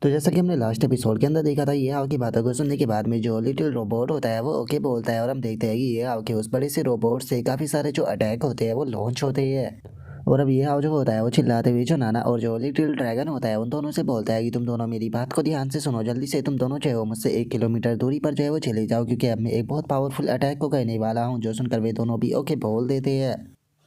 तो जैसा कि हमने लास्ट एपिसोड के अंदर देखा था, ये हाउ की बातों को सुनने के बाद में जो लिटिल रोबोट होता है वो ओके बोलता है और हम देखते हैं कि ये हाउ के उस बड़े से रोबोट से काफ़ी सारे जो अटैक होते हैं वो लॉन्च होते हैं। और अब ये हाउ जो होता है वो चिल्लाते हुए जो नाना और जो लिटिल ड्रैगन होता है उन दोनों से बोलता है कि तुम दोनों मेरी बात को ध्यान से सुनो, जल्दी से तुम दोनों जो है वो मुझसे 1 किलोमीटर दूरी पर जो है वो चले जाओ, क्योंकि अब मैं एक बहुत पावरफुल अटैक को करने वाला हूँ। जो सुनकर वे दोनों भी ओके बोल देते हैं।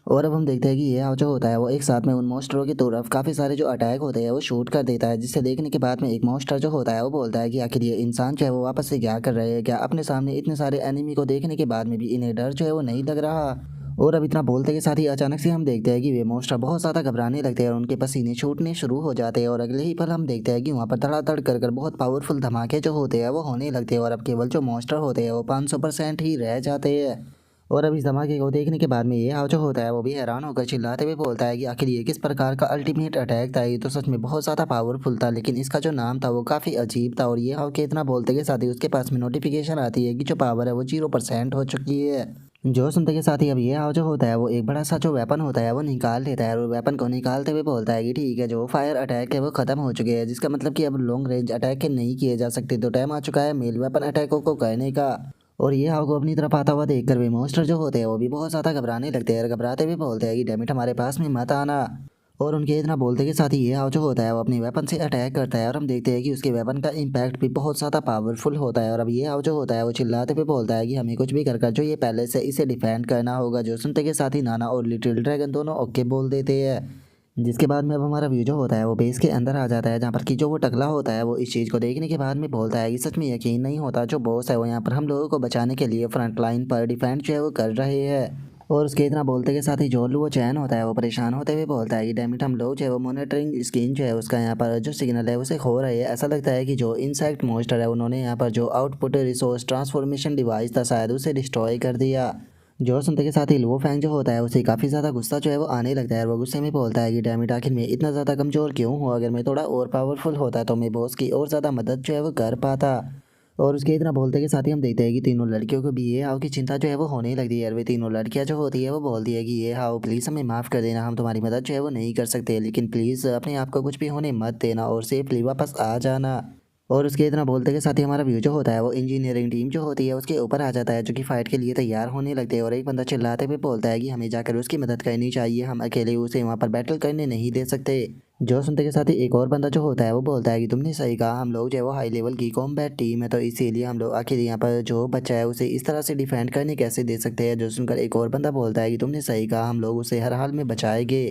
और अब हम देखते हैं कि ये हाउ जो होता है वो एक साथ में उन मॉन्स्टरों की तरफ काफ़ी सारे जो अटैक होते हैं वो शूट कर देता है, जिसे देखने के बाद में एक मॉन्स्टर जो होता है वो बोलता है कि आखिर ये इंसान जो है वो वापस से क्या कर रहे हैं, क्या अपने सामने इतने सारे एनिमी को देखने के बाद में भी इन्हें डर जो है वो नहीं लग रहा। और अब इतना बोलते के साथ ही अचानक से हम देखते हैं कि वे मॉन्स्टर बहुत ज़्यादा घबराने लगते हैं और उनके पसीने छूटने शुरू हो जाते हैं। और अगले ही पल हम देखते हैं कि वहाँ पर धड़ाधड़ कर बहुत पावरफुल धमाके जो होते हैं वो होने लगते हैं और अब केवल जो मॉन्स्टर होते हैं वो 500% ही रह जाते हैं। और अब इस धमाके को देखने के बाद में ये हाउ जो होता है वो भी हैरान होकर चिल्लाते हुए बोलता है कि आखिर ये किस प्रकार का अल्टीमेट अटैक था। ये तो सच में बहुत ज़्यादा पावरफुल था, लेकिन इसका जो नाम था वो काफ़ी अजीब था। और ये हाउ के इतना बोलते के साथ ही उसके पास में नोटिफिकेशन आती है कि जो पावर है वो 0% हो चुकी है। जो सुनते के साथ ही अब ये हाउ जो होता है वो एक बड़ा सा जो वेपन होता है वो निकाल लेता है और वेपन को निकालते हुए बोलता है कि ठीक है, जो फायर अटैक है वो खत्म हो चुके हैं, जिसका मतलब कि अब लॉन्ग रेंज अटैक नहीं किए जा सकते। तो टाइम आ चुका है मेल वेपन अटैकों को करने का। और ये हाउ को अपनी तरफ आता हुआ देखकर वे मॉन्स्टर जो होते हैं वो भी बहुत ज़्यादा घबराने लगते हैं और घबराते हुए बोलते हैं कि डैमिट हमारे पास में मत आना। और उनके इतना बोलते के साथ ही ये हाउ जो होता है वो अपनी वेपन से अटैक करता है और हम देखते हैं कि उसके वेपन का इम्पैक्ट भी बहुत ज़्यादा पावरफुल होता है। और अब ये हाउ जो होता है वो चिल्लाते हुए बोलता है कि हमें कुछ भी कर जो ये पहले से इसे डिफेंड करना होगा। जो सुनते के साथ ही नाना और लिटिल ड्रैगन दोनों ओके बोल देते हैं। जिसके बाद में अब हमारा व्यू जो होता है वो बेस के अंदर आ जाता है, जहाँ पर कि जो वो टकला होता है वो इस चीज़ को देखने के बाद में बोलता है कि सच में यकीन नहीं होता, जो बॉस है वो यहाँ पर हम लोगों को बचाने के लिए फ्रंट लाइन पर डिफेंड जो है वो कर रहे हैं। और उसके इतना बोलते के साथ ही जो वो चैन होता है वो परेशान होते हुए बोलता है कि डैमिट हम लोग जो है वो मॉनिटरिंग स्क्रीन जो है उसका यहाँ पर जो सिग्नल है उसे खो रहे हैं। ऐसा लगता है कि जो इनसेक्ट मॉन्स्टर है उन्होंने यहाँ पर जो आउटपुट रिसोर्स ट्रांसफॉर्मेशन डिवाइस था शायद उसे डिस्ट्रॉय कर दिया। जो सुनते के साथ ही लो फैंग जो होता है उसे काफ़ी ज़्यादा गुस्सा जो है वो आने लगता है और वो गुस्से में बोलता है कि डैमिट आखिर मैं इतना ज़्यादा कमज़ोर क्यों हूँ, अगर मैं थोड़ा और पावरफुल होता तो मैं बॉस की और ज़्यादा मदद जो है वो कर पाता। और उसके इतना बोलते के साथ ही हम देखते हैं कि तीनों लड़कियों को भी ये हाउ की चिंता जो है वो होने लगती है और वे तीनों लड़कियां जो होती है वो बोलती है कि ये हाउ प्लीज़ हमें माफ़ कर देना, हम तुम्हारी मदद जो है वो नहीं कर सकते, लेकिन प्लीज़ अपने आप को कुछ भी होने मत देना और सेफली वापस आ जाना। और उसके इतना बोलते के साथ ही हमारा व्यू जो होता है वो इंजीनियरिंग टीम जो होती है उसके ऊपर आ जाता है, जो कि फाइट के लिए तैयार होने लगते हैं। और एक बंदा चिल्लाते हुए बोलता है कि हमें जाकर उसकी मदद करनी चाहिए, हम अकेले उसे वहाँ पर बैटल करने नहीं दे सकते। जो सुनते के साथ ही एक और बंदा जो होता है वो बोलता है कि तुमने सही कहा, हम लोग जो है वो हाई लेवल की कॉम्बैट टीम है, तो इसीलिए हम लोग आखिर यहाँ पर जो बच्चा है उसे इस तरह से डिफेंड करने कैसे दे सकते हैं। जो सुनकर एक और बंदा बोलता है कि तुमने सही कहा, हम लोग उसे हर हाल में बचाएंगे।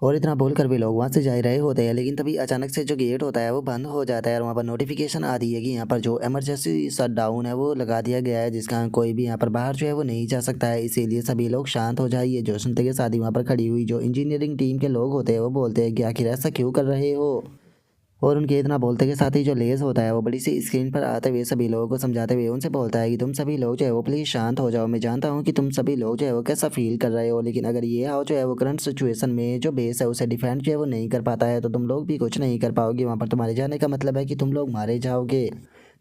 और इतना बोलकर भी लोग वहाँ से जा रहे होते हैं, लेकिन तभी अचानक से जो गेट होता है वो बंद हो जाता है और वहाँ पर नोटिफिकेशन आती है कि यहाँ पर जो इमरजेंसी शट डाउन है वो लगा दिया गया है, जिसका कोई भी यहाँ पर बाहर जो है वो नहीं जा सकता है, इसीलिए सभी लोग शांत हो जाइए। जो सुनते के साथ ही वहाँ पर खड़ी हुई जो इंजीनियरिंग टीम के लोग होते हैं वो बोलते हैं कि आखिर ऐसा क्यों कर रहे हो। और उनके इतना बोलते के साथ ही जो लेज़ होता है वो बड़ी सी स्क्रीन पर आते हुए सभी लोगों को समझाते हुए उनसे बोलता है कि तुम सभी लोग जो है वो प्लीज़ शांत हो जाओ, मैं जानता हूँ कि तुम सभी लोग जो है वो कैसा फील कर रहे हो, लेकिन अगर ये आओ जो है वो करंट सिचुएशन में जो बेस है उसे डिफेंड जो है वो नहीं कर पाता है तो तुम लोग भी कुछ नहीं कर पाओगे, वहाँ पर तुम्हारे जाने का मतलब है कि तुम लोग मारे जाओगे।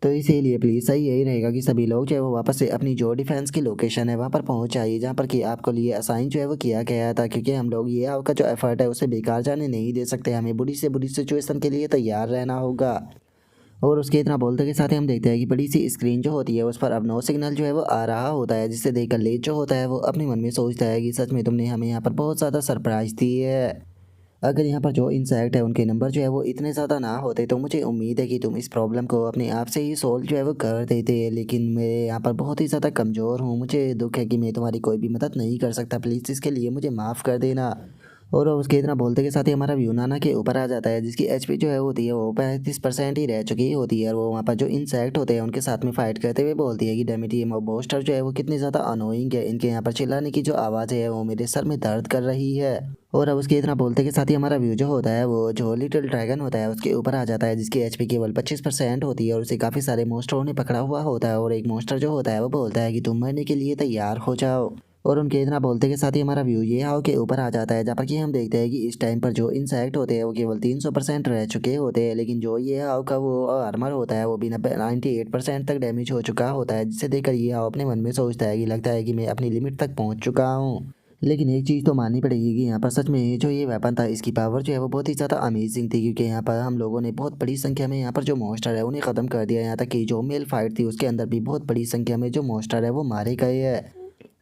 तो इसीलिए प्लीज़ सही यही रहेगा कि सभी लोग जो है वो वापस से अपनी जो डिफेंस की लोकेशन है वहाँ पर पहुँच जाइए, जहाँ पर कि आपको लिए असाइन जो है वो किया गया था, क्योंकि हम लोग ये आपका जो एफर्ट है उसे बेकार जाने नहीं दे सकते, हमें बुरी से बुरी सिचुएशन के लिए तैयार रहना होगा। और उसके इतना बोलते के साथ ही हम देखते हैं कि बड़ी सी स्क्रीन जो होती है उस पर अब नो सिग्नल जो है वो आ रहा होता है, जिससे देखकर लेज जो होता है वो अपने मन में सोचता है कि सच में तुमने हमें यहाँ पर बहुत ज़्यादा सरप्राइज दी है। अगर यहाँ पर जो इंसेक्ट है उनके नंबर जो है वो इतने ज़्यादा ना होते तो मुझे उम्मीद है कि तुम इस प्रॉब्लम को अपने आप से ही सोल्व जो है वो कर देते, लेकिन मैं यहाँ पर बहुत ही ज़्यादा कमज़ोर हूँ, मुझे दुख है कि मैं तुम्हारी कोई भी मदद नहीं कर सकता, प्लीज़ इसके लिए मुझे माफ़ कर देना। और उसके इतना बोलते के साथ ही हमारा यूनाना के ऊपर आ जाता है, जिसकी एचपी जो है होती है वो 35% ही रह चुकी होती है और वो वहाँ पर जो इंसेक्ट होते हैं उनके साथ में फाइट करते हुए बोलती है कि डेमिट ये मोस्टर जो है वो कितनी ज़्यादा अनोइंग है, इनके यहाँ पर चिल्लाने की जो आवाज़ है वो मेरे सर में दर्द कर रही है। और अब उसके इतना बोलते के साथ ही हमारा व्यू जो होता है वो जो लिटिल ड्रैगन होता है उसके ऊपर आ जाता है, जिसकी एचपी केवल 25% होती है और उसे काफ़ी सारे मोस्टरों ने पकड़ा हुआ होता है। और एक मोस्टर जो होता है वो बोलता है कि तुम मरने के लिए तैयार हो जाओ। और उनके इतना बोलते के साथ ही हमारा व्यू ये हाउ के ऊपर आ जाता है, जहाँ पर कि हम देखते हैं कि इस टाइम पर जो इंसेक्ट होते हैं वो केवल 300% रह चुके होते हैं, लेकिन जो ये हाउ का वो आर्मर होता है वो भी 98% तक डैमेज हो चुका होता है, जिसे देखकर ये हाउ अपने मन में सोचता है कि लगता है कि मैं अपनी लिमिट तक पहुँच चुका हूँ। लेकिन एक चीज़ तो माननी पड़ेगी कि यहाँ पर सच में जो ये वेपन था इसकी पावर जो है वो बहुत ही ज़्यादा अमेजिंग थी, क्योंकि यहाँ पर हम लोगों ने बहुत बड़ी संख्या में यहाँ पर जो मॉन्स्टर है उन्हें ख़त्म कर दिया। यहाँ तक कि जो मेल फाइट थी उसके अंदर भी बहुत बड़ी संख्या में जो मॉन्स्टर है वो मारे गए हैं।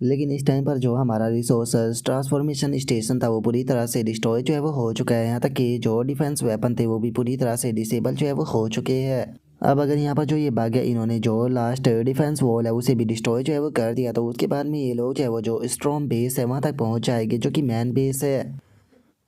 लेकिन इस टाइम पर जो हमारा रिसोर्स ट्रांसफॉर्मेशन स्टेशन था वो पूरी तरह से डिस्ट्रॉय जो है वो हो चुका है। यहाँ तक कि जो डिफेंस वेपन थे वो भी पूरी तरह से डिसेबल जो है वो हो चुके हैं। अब अगर यहाँ पर जो ये बाग है इन्होंने जो लास्ट डिफेंस वॉल है उसे भी डिस्ट्रॉय जो है वो कर दिया, तो उसके बाद में ये लोग जो है वो जो स्ट्रॉन्ग बेस है वहाँ तक पहुँच जाएंगे जो कि मैन बेस है।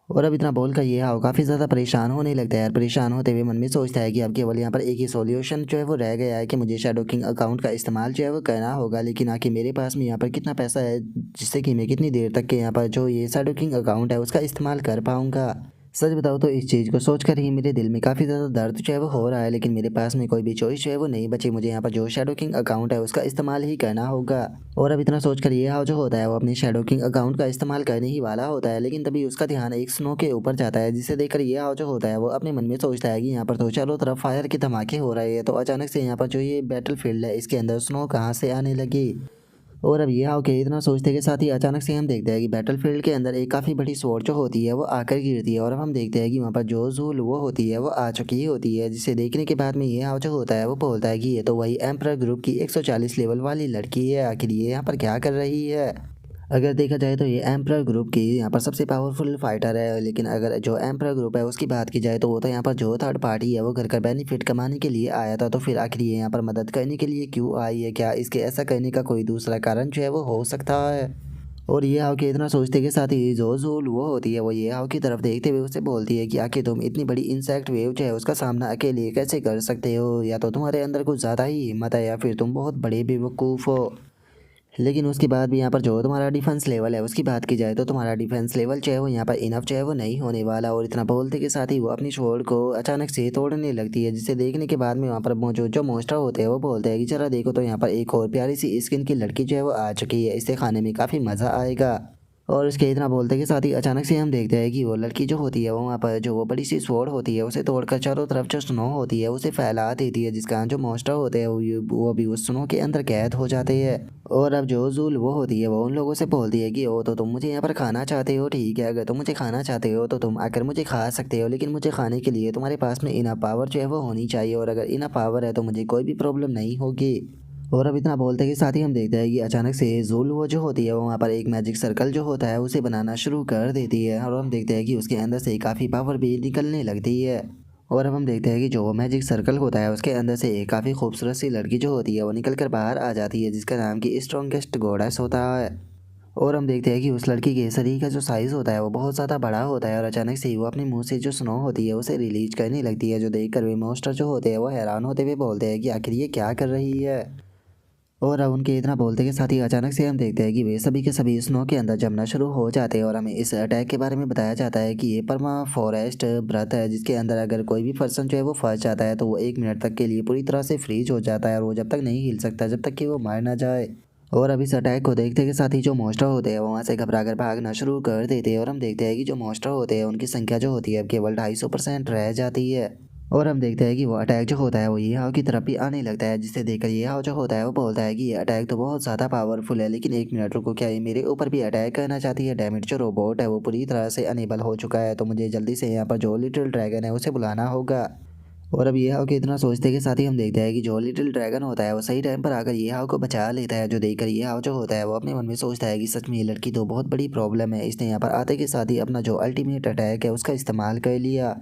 और अब इतना बोल कर ये हाउ काफ़ी ज़्यादा परेशान होने लगता है यार। परेशान होते हुए मन में सोचता है कि अब केवल यहाँ पर एक ही सॉल्यूशन जो है वो रह गया है कि मुझे शैडो किंग अकाउंट का इस्तेमाल जो है वो करना होगा। लेकिन आखिर मेरे पास में यहाँ पर कितना पैसा है जिससे कि मैं कितनी देर तक के यहाँ पर जो ये शैडो किंग अकाउंट है उसका इस्तेमाल कर पाऊँगा। सच बताओ तो इस चीज़ को सोचकर ही मेरे दिल में काफ़ी ज़्यादा दर्द जो है वो हो रहा है, लेकिन मेरे पास में कोई भी चॉइस जो है वो नहीं बची। मुझे यहाँ पर जो शैडो किंग अकाउंट है उसका इस्तेमाल ही करना होगा। और अब इतना सोचकर ये हाउ जो होता है वो अपने शैडो किंग अकाउंट का इस्तेमाल करने ही वाला होता है, लेकिन तभी उसका ध्यान एक स्नो के ऊपर जाता है, जिसे देखकर ये हाउ जो होता है वो अपने मन में सोचता है कि यहाँ पर तो चारों तरफ फायर के धमाके हो रहे हैं, तो अचानक से यहाँ पर जो ये बैटल फील्ड है इसके अंदर स्नो कहाँ से आने लगी। और अब ये ओके इतना सोचते के साथ ही अचानक से हम देखते हैं कि बैटलफील्ड के अंदर एक काफ़ी बड़ी स्वॉर्ड जो होती है वो आकर गिरती है, और अब हम देखते हैं कि वहाँ पर जो जूल वो होती है वो आ चुकी होती है, जिसे देखने के बाद में ये हाउ जो होता है वो बोलता है कि ये तो वही एम्परर ग्रुप की 140 लेवल वाली लड़की है, आखिर ये यहाँ पर क्या कर रही है। अगर देखा जाए तो ये एम्परर ग्रुप की यहाँ पर सबसे पावरफुल फाइटर है, लेकिन अगर जो एम्परर ग्रुप है उसकी बात की जाए तो वो तो यहाँ पर जो थर्ड पार्टी है वो घर का बेनिफिट कमाने के लिए आया था, तो फिर आखिर ये यहाँ पर मदद करने के लिए क्यों आई है? क्या इसके ऐसा करने का कोई दूसरा कारण जो है वो हो सकता है? और ये हाउ के इतना सोचते के साथ ही जो जूल वो होती है वो ये हाउ की तरफ देखते हुए उससे बोलती है कि आखिर तुम इतनी बड़ी इंसेक्ट वेव जो है उसका सामना अकेले कैसे कर सकते हो? या तो तुम्हारे अंदर कुछ ज़्यादा ही हिम्मत है या फिर तुम बहुत बड़े बेवकूफ़ हो। लेकिन उसके बाद भी यहाँ पर जो तुम्हारा डिफेंस लेवल है उसकी बात की जाए तो तुम्हारा डिफेंस लेवल जो है वो यहाँ पर इनफ जो है वो नहीं होने वाला। और इतना बोलते के साथ ही वो अपनी स्वॉर्ड को अचानक से तोड़ने लगती है, जिसे देखने के बाद में वहाँ पर मौजूद जो मॉन्स्टर होते हैं वो बोलते हैं कि जरा देखो तो यहाँ पर एक और प्यारी सी स्किन की लड़की जो है वो आ चुकी है, इसे खाने में काफ़ी मज़ा आएगा। और उसके इतना बोलते के साथ ही अचानक से हम देखते हैं कि वो लड़की जो होती है वो वहाँ पर जो वो बड़ी सी स्वॉर्ड होती है उसे तोड़कर चारों तरफ जो स्नो होती है उसे फैला देती है, जिसका जो मॉन्स्टर होते हैं वो भी उस स्नो के अंदर कैद हो जाते हैं। और अब जो जूल वो होती है वो उन लोगों से बोलती है कि ओ तो तुम मुझे यहाँ पर खाना चाहते हो, ठीक है, अगर तुम मुझे खाना चाहते हो तो तुम आकर मुझे खा सकते हो, लेकिन मुझे खाने के लिए तुम्हारे पास में इनफ पावर जो है वो होनी चाहिए, और अगर इनफ पावर है तो मुझे कोई भी प्रॉब्लम नहीं होगी। और अब इतना बोलते के साथ ही हम देखते हैं कि अचानक से जूल वो जो होती है वो वहाँ पर एक मैजिक सर्कल जो होता है उसे बनाना शुरू कर देती है, और हम देखते हैं कि उसके अंदर से काफ़ी पावर भी निकलने लगती है। और अब हम देखते हैं कि जो मैजिक सर्कल होता है उसके अंदर से एक काफ़ी खूबसूरत सी लड़की जो होती है वो निकल कर बाहर आ जाती है, जिसका नाम की स्ट्रॉन्गेस्ट गॉडेस होता है। और हम देखते हैं कि उस लड़की के शरीर का जो साइज़ होता है वो बहुत ज़्यादा बड़ा होता है, और अचानक से ही वो अपने मुंह से जो स्नो होती है उसे रिलीज करने लगती है, जो देख कर वे मॉन्स्टर जो होते हैं वो हैरान होते हुए बोलते हैं कि आखिर ये क्या कर रही है। और अब उनके इतना बोलते के साथ ही अचानक से हम देखते हैं कि वे सभी के सभी स्नो के अंदर जमना शुरू हो जाते हैं, और हमें इस अटैक के बारे में बताया जाता है कि ये परमा फॉरेस्ट ब्रथ है, जिसके अंदर अगर कोई भी पर्सन जो है वो फंस जाता है तो वो 1 मिनट तक के लिए पूरी तरह से फ्रीज हो जाता है, और वो जब तक नहीं हिल सकता जब तक कि वो मार ना जाए। और अब इस अटैक को देखते के साथ ही जो मॉन्स्टर होते हैं वो वहाँ से घबरा कर भागना शुरू कर देते हैं, और हम देखते हैं कि जो मॉन्स्टर होते हैं उनकी संख्या जो होती है अब केवल 250% रह जाती है। और हम देखते हैं कि वो अटैक जो होता है वो ये हाउ की तरफ भी आने लगता है, जिससे देखकर ये हाउ जो होता है वो बोलता है कि ये अटैक तो बहुत ज़्यादा पावरफुल है, लेकिन 1 मिनट रुको, क्या ये मेरे ऊपर भी अटैक करना चाहती है? डैमेज जो रोबोट है वो पूरी तरह से अनेबल हो चुका है, तो मुझे जल्दी से यहाँ पर जो लिटिल ड्रैगन है उसे बुलाना होगा। और अब ये हाउ के इतना सोचते के साथ ही हम देखते हैं कि जो लिटिल ड्रैगन होता है वो सही टाइम पर आकर ये हाउ को बचा लेता है, जो देखकर ये हाउ जो होता है वो अपने मन में सोचता है कि सच में ये लड़की तो बहुत बड़ी प्रॉब्लम है, इसने यहाँ पर आते के साथ ही अपना जो अल्टीमेट अटैक है उसका इस्तेमाल कर लिया।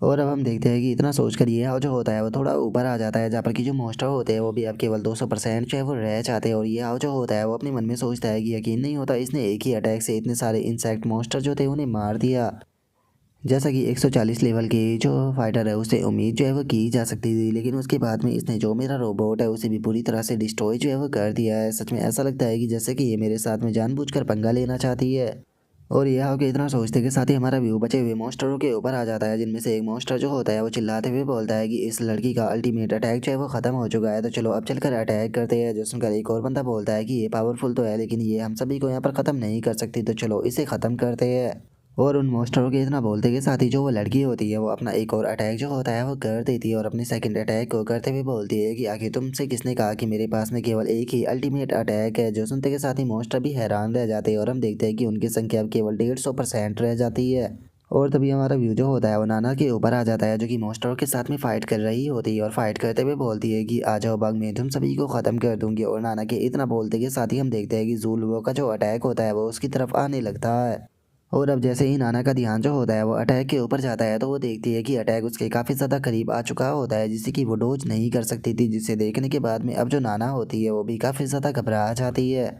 और अब हम देखते हैं कि इतना सोचकर ये हाउ जो होता है वो थोड़ा ऊपर आ जाता है, जहाँ पर कि जो मॉन्स्टर होते हैं वो भी अब केवल 200% जो है वो रह जाते हैं, और ये हाउ जो होता है वो अपने मन में सोचता है कि यकीन नहीं होता इसने एक ही अटैक से इतने सारे इंसेक्ट मॉन्स्टर जो थे उन्हें मार दिया। जैसा कि 140 लेवल के जो फाइटर है उससे उम्मीद जो है वो की जा सकती थी, लेकिन उसके बाद में इसने जो मेरा रोबोट है उसे भी पूरी तरह से डिस्ट्रॉय जो है वो कर दिया है। सच में ऐसा लगता है कि जैसे कि ये मेरे साथ में जानबूझकर पंगा लेना चाहती है। और यह हो के इतना सोचते के साथ ही हमारा व्यू बचे हुए मॉन्स्टरों के ऊपर आ जाता है, जिनमें से एक मॉन्स्टर जो होता है वो चिल्लाते हुए बोलता है कि इस लड़की का अल्टीमेट अटैक जो है वो ख़त्म हो चुका है, तो चलो अब चलकर अटैक करते हैं। जो सुनकर एक और बंदा बोलता है कि ये पावरफुल तो है लेकिन ये हम सभी को यहाँ पर ख़त्म नहीं कर सकती, तो चलो इसे ख़त्म करते हैं। और उन मॉन्स्टरों के इतना बोलते के साथ ही जो वो लड़की होती है वो अपना एक और अटैक जो होता है वो कर देती है और अपने सेकंड अटैक को करते हुए बोलती है कि आखिर तुमसे किसने कहा कि मेरे पास में केवल एक ही अल्टीमेट अटैक है। जो सुनते के साथ ही मॉन्स्टर भी हैरान रह जाते हैं और हम देखते हैं कि उनकी संख्या अब केवल 150% रह जाती है। और तभी हमारा व्यू जो होता है वो नाना के ऊपर आ जाता है जो कि मॉन्स्टरों के साथ में फाइट कर रही होती है और फाइट करते हुए बोलती है कि आ जाओ बाग में तुम सभी को ख़त्म कर दूंगी। और नाना के इतना बोलते के साथ ही हम देखते हैं कि ज़ूलुओ का जो अटैक होता है वो उसकी तरफ आने लगता है। और अब जैसे ही नाना का ध्यान जो होता है वो अटैक के ऊपर जाता है तो वो देखती है कि अटैक उसके काफ़ी ज़्यादा करीब आ चुका होता है जिससे कि वो डोज नहीं कर सकती थी, जिसे देखने के बाद में अब जो नाना होती है वो भी काफ़ी ज़्यादा घबरा जाती है।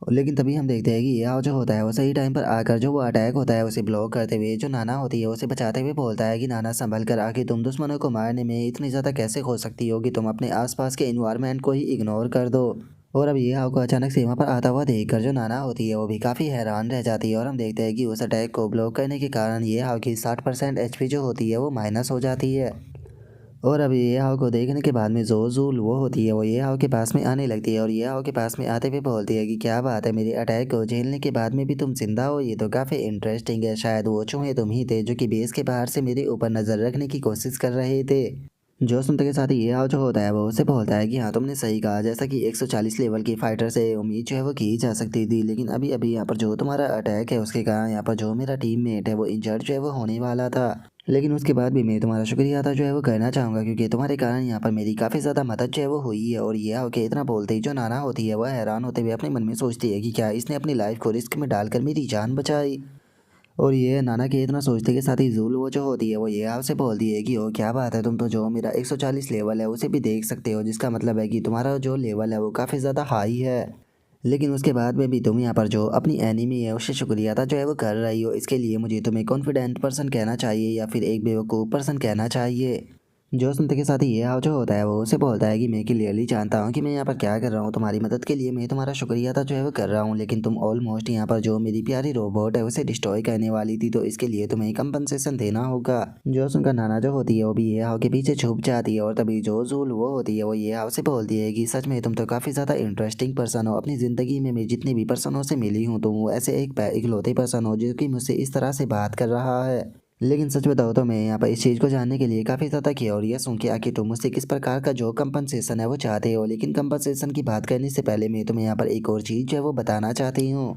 लेकिन तभी हम देखते हैं कि ये जो होता है वो सही टाइम पर आकर जो वो अटैक होता है उसे ब्लॉक करते हुए जो नाना होती है उसे बचाते हुए बोलता है कि नाना संभल कर, आके तुम दुश्मनों को मारने में इतनी ज़्यादा कैसे हो सकती हो कि तुम अपने आसपास के इन्वायरमेंट को ही इग्नोर कर दो। और अब ये को अचानक सीमा पर आता हुआ देखकर जो नाना होती है वो भी काफ़ी हैरान रह जाती है और हम देखते हैं कि उस अटैक को ब्लॉक करने के कारण ये हाव की 60% एचपी जो होती है वो माइनस हो जाती है। और अब ये हाव को देखने के बाद में जो जूल वो होती है वो ये हाव के पास में आने लगती है और ये हाव के पास में आते हुए बोलती है कि क्या बात है, मेरे अटैक को झेलने के बाद में भी तुम जिंदा हो, ये तो काफ़ी इंटरेस्टिंग है। शायद वो चूहे तुम ही थे जो कि बेस के बाहर से मेरे ऊपर नज़र रखने की कोशिश कर रहे थे। जो सुनते के साथ ही ये हाव जो होता है वो उसे बोलता है कि हाँ तुमने सही कहा, जैसा कि 140 लेवल की फाइटर से उम्मीद जो है वो की जा सकती थी, लेकिन अभी अभी यहाँ पर जो तुम्हारा अटैक है उसके कारण यहाँ पर जो मेरा टीममेट है वो इंजर्ड जो है वो होने वाला था। लेकिन उसके बाद भी मैं तुम्हारा शुक्रिया अदा जो है वो करना चाहूँगा क्योंकि तुम्हारे कारण यहाँ पर मेरी काफ़ी ज़्यादा मदद जो है वो हुई है। और ये होके इतना बोलते ही जो नाना होती है वह हैरान होते हुए अपने मन में सोचती है कि क्या इसने अपनी लाइफ को रिस्क में डालकर मेरी जान बचाई। और ये नाना के इतना सोचते के साथ ही जूल वो जो होती है वो ये आपसे बोलती है कि ओ क्या बात है, तुम तो जो मेरा 140 लेवल है उसे भी देख सकते हो, जिसका मतलब है कि तुम्हारा जो लेवल है वो काफ़ी ज़्यादा हाई है। लेकिन उसके बाद में भी तुम यहाँ पर जो अपनी एनिमी है उससे शुक्रिया अदा जो है वो कर रही हो, इसके लिए मुझे तुम्हें कॉन्फिडेंट पर्सन कहना चाहिए या फिर एक बेवकूफ़ पर्सन कहना चाहिए। जो सुनते के साथ ही ये हाव जो होता है वो उसे बोलता है कि मैं क्लियरली जानता हूँ कि मैं यहाँ पर क्या कर रहा हूँ, तुम्हारी मदद के लिए मैं तुम्हारा शुक्रिया अदा जो है वो कर रहा हूँ, लेकिन तुम ऑलमोस्ट यहाँ पर जो मेरी प्यारी रोबोट है उसे डिस्ट्रॉय करने वाली थी, तो इसके लिए तुम्हें कंपनसेशन देना होगा। जो सुनकर नाना जो होती है वो भी ये हाव के पीछे छुप जाती है और तभी जो जूल वो होती है वो ये हाव से बोलती है कि सच में तुम तो काफ़ी ज़्यादा इंटरेस्टिंग पर्सन हो, अपनी ज़िंदगी में मैं जितने भी पर्सनों से मिली हूँ तुम वो ऐसे एक इकलौते पर्सन हो जो कि मुझसे इस तरह से बात कर रहा है। लेकिन सच बताओ तो मैं यहाँ पर इस चीज़ को जानने के लिए काफ़ी ज़्यादा क्यूरियस हूँ कि आखिर तुम मुझसे किस प्रकार का जो कंपनसेशन है वो चाहते हो। लेकिन कंपनसेशन की बात करने से पहले मैं तुम्हें यहाँ पर एक और चीज़ जो है वो बताना चाहती हूँ,